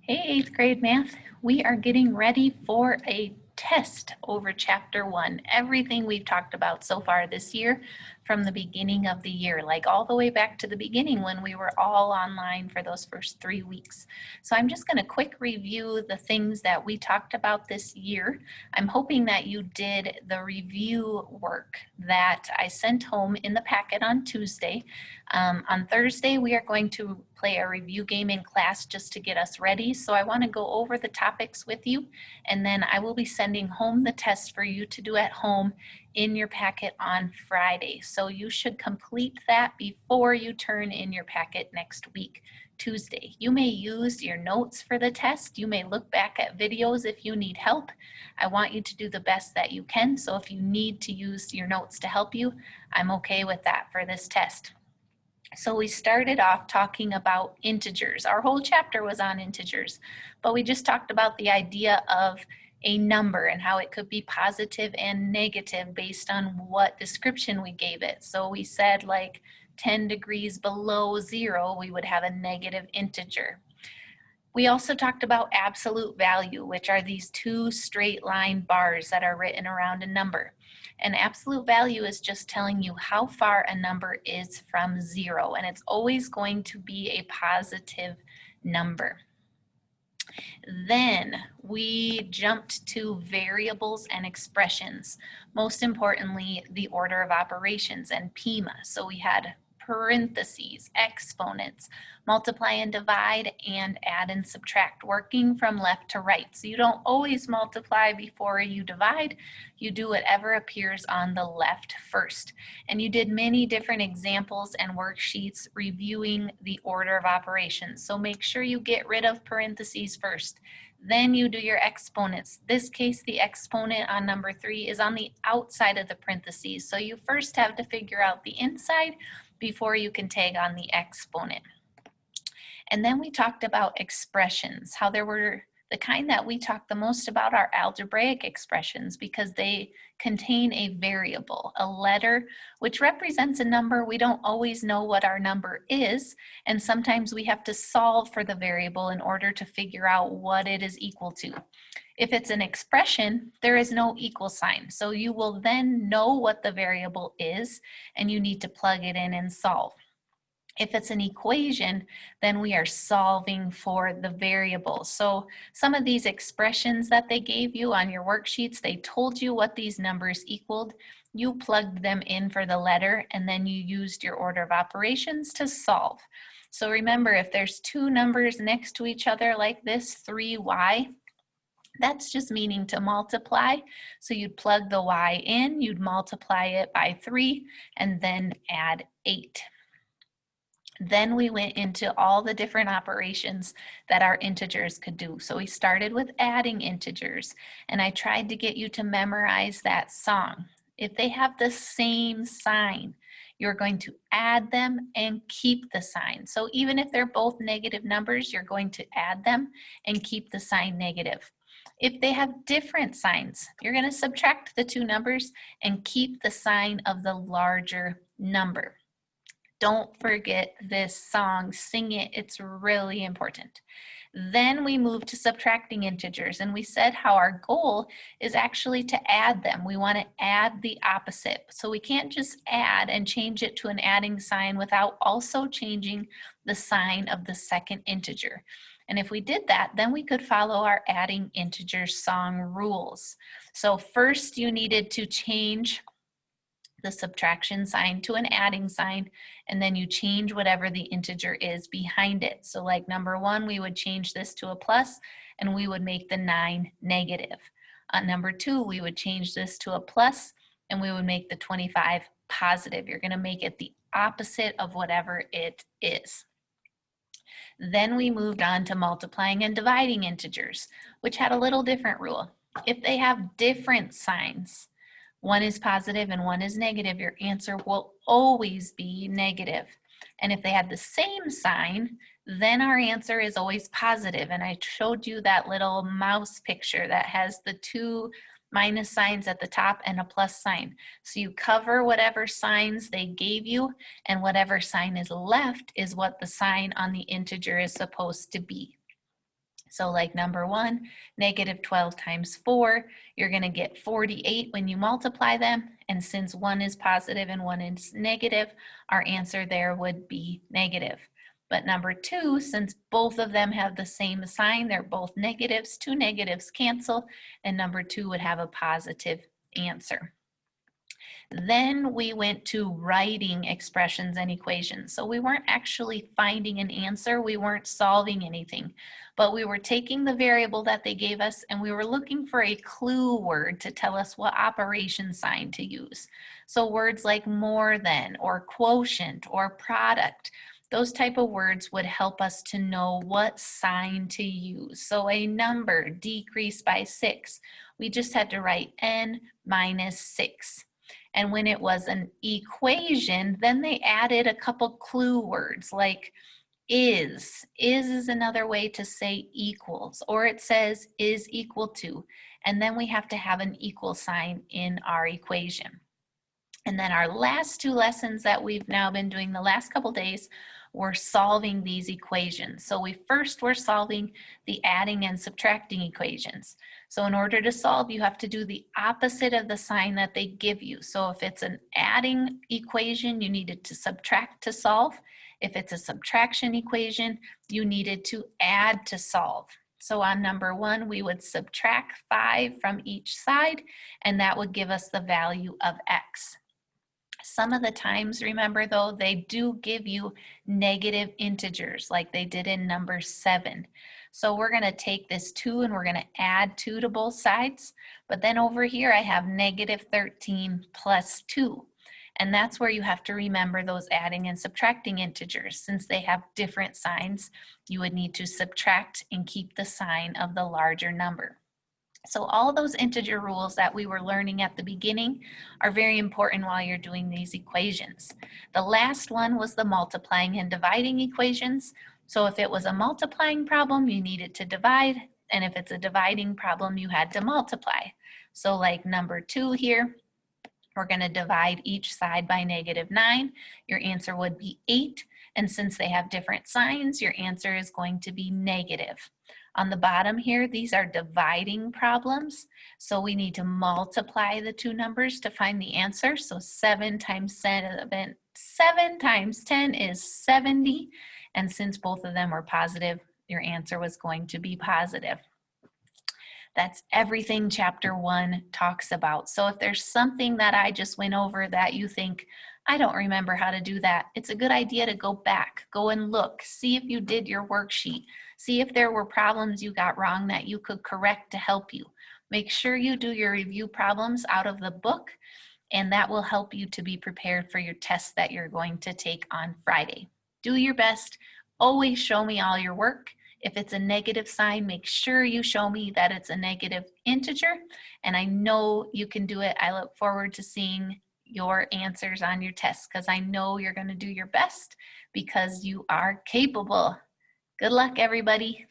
Hey, 8th grade math. We are getting ready for a test over chapter 1. Everything we've talked about so far this year from the beginning of the year, like all the way back to the beginning when we were all online for those first 3 weeks. So I'm just going to quick review the things that we talked about this year. I'm hoping that you did the review work that I sent home in the packet on Tuesday. On Thursday, we are going to play a review game in class just to get us ready. So I want to go over the topics with you, and then I will be sending home the test for you to do at home in your packet on Friday. So you should complete that before you turn in your packet next week, Tuesday. You may use your notes for the test. You may look back at videos if you need help. I want you to do the best that you can. So if you need to use your notes to help you, I'm okay with that for this test. So we started off talking about integers. Our whole chapter was on integers, but we just talked about the idea of a number and how it could be positive and negative based on what description we gave it. So we said like 10 degrees below 0, we would have a negative integer. We also talked about absolute value, which are these two straight line bars that are written around a number. And absolute value is just telling you how far a number is from 0, and it's always going to be a positive number. Then we jumped to variables and expressions. Most importantly, the order of operations and PIMA. So we had parentheses, exponents, multiply and divide, and add and subtract, working from left to right. So you don't always multiply before you divide. You do whatever appears on the left first. And you did many different examples and worksheets reviewing the order of operations. So make sure you get rid of parentheses first. Then you do your exponents. This case, the exponent on number 3 is on the outside of the parentheses. So you first have to figure out the inside before you can tag on the exponent. And then we talked about expressions, how there were the kind that we talk the most about are algebraic expressions because they contain a variable, a letter, which represents a number. We don't always know what our number is, and sometimes we have to solve for the variable in order to figure out what it is equal to. If it's an expression, there is no equal sign, so you will then know what the variable is, and you need to plug it in and solve. If it's an equation, then we are solving for the variable. So some of these expressions that they gave you on your worksheets, they told you what these numbers equaled. You plugged them in for the letter, and then you used your order of operations to solve. So remember, if there's two numbers next to each other like this, 3y, that's just meaning to multiply. So you'd plug the y in, you'd multiply it by 3, and then add 8. Then we went into all the different operations that our integers could do. So we started with adding integers, and I tried to get you to memorize that song. If they have the same sign, you're going to add them and keep the sign. So even if they're both negative numbers, you're going to add them and keep the sign negative. If they have different signs, you're going to subtract the two numbers and keep the sign of the larger number. Don't forget this song, sing it, it's really important. Then we moved to subtracting integers, and we said how our goal is actually to add them. We want to add the opposite. So we can't just add and change it to an adding sign without also changing the sign of the second integer. And if we did that, then we could follow our adding integers song rules. So first you needed to change the subtraction sign to an adding sign, and then you change whatever the integer is behind it. So like number 1, we would change this to a plus, and we would make the 9 negative. On number 2, we would change this to a plus, and we would make the 25 positive. You're going to make it the opposite of whatever it is. Then we moved on to multiplying and dividing integers, which had a little different rule. If they have different signs, one is positive and one is negative, your answer will always be negative. And if they had the same sign, then our answer is always positive. And I showed you that little mouse picture that has the two minus signs at the top and a plus sign. So you cover whatever signs they gave you, and whatever sign is left is what the sign on the integer is supposed to be. So like number 1, negative 12 times 4, you're going to get 48 when you multiply them. And since 1 is positive and 1 is negative, our answer there would be negative. But number 2, since both of them have the same sign, they're both negatives, 2 negatives cancel, and number 2 would have a positive answer. Then we went to writing expressions and equations. So we weren't actually finding an answer, we weren't solving anything, but we were taking the variable that they gave us and we were looking for a clue word to tell us what operation sign to use. So words like more than, or quotient, or product, those type of words would help us to know what sign to use. So a number decreased by 6, we just had to write n minus 6. And when it was an equation, then they added a couple clue words like is. Is another way to say equals, or it says is equal to. And then we have to have an equal sign in our equation. And then our last 2 lessons that we've now been doing the last couple days were solving these equations. So we first were solving the adding and subtracting equations. So in order to solve, you have to do the opposite of the sign that they give you. So if it's an adding equation, you needed to subtract to solve. If it's a subtraction equation, you needed to add to solve. So on number 1, we would subtract 5 from each side, and that would give us the value of x. Some of the times, remember though, they do give you negative integers like they did in number 7. So we're going to take this 2 and we're going to add 2 to both sides. But then over here I have negative 13 plus 2. And that's where you have to remember those adding and subtracting integers. Since they have different signs, you would need to subtract and keep the sign of the larger number. So all those integer rules that we were learning at the beginning are very important while you're doing these equations. The last one was the multiplying and dividing equations. So if it was a multiplying problem, you needed to divide, and if it's a dividing problem, you had to multiply. So like number 2 here, we're going to divide each side by negative 9. Your answer would be 8, and since they have different signs, your answer is going to be negative. On the bottom here, these are dividing problems. So we need to multiply the 2 numbers to find the answer. So 7 times 10 is 70. And since both of them were positive, your answer was going to be positive. That's everything chapter 1 talks about. So if there's something that I just went over that you think, I don't remember how to do that, it's a good idea to go back, go and look, see if you did your worksheet, see if there were problems you got wrong that you could correct to help you. Make sure you do your review problems out of the book, and that will help you to be prepared for your test that you're going to take on Friday. Do your best. Always show me all your work. If it's a negative sign, make sure you show me that it's a negative integer, and I know you can do it. I look forward to seeing your answers on your test because I know you're going to do your best because you are capable. Good luck, everybody.